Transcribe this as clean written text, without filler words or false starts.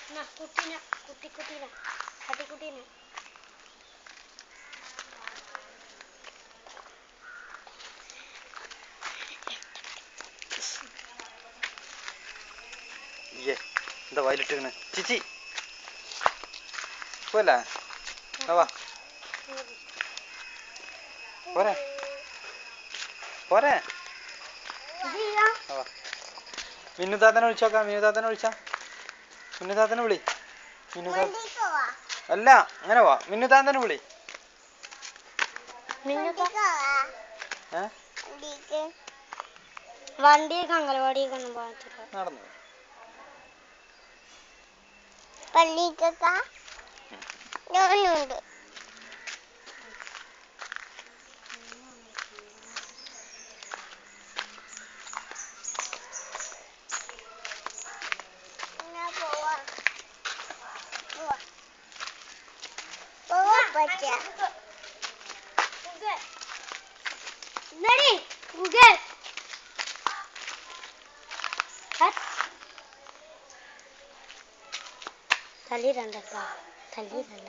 കുട്ടീനെ കുട്ടീനെ പട്ടിക്കുട്ടീനെ എന്താ വയലിട്ടിരിക്കണേ ചിച്ചി പോല്ലേ വാ പോരെ പോരെ മിന്നുതാത്തനെ വിളിച്ചോക്കാം. മിന്നുതാത്തനെ വിളിച്ചാ മിന്നുതാത്തനെ വിളി. അല്ല അങ്ങനെ വാ. മിന്നുതാത്തനെ വിളി. വണ്ടിയൊക്കെ അംഗനവാടിയൊക്കെ ഒന്നും പോകത്തില്ല. നടന്നു പള്ളിക്കൊക്കെ ഞാനുണ്ട്. തല്ലിരണ്ട തല്ലിരണ്ട.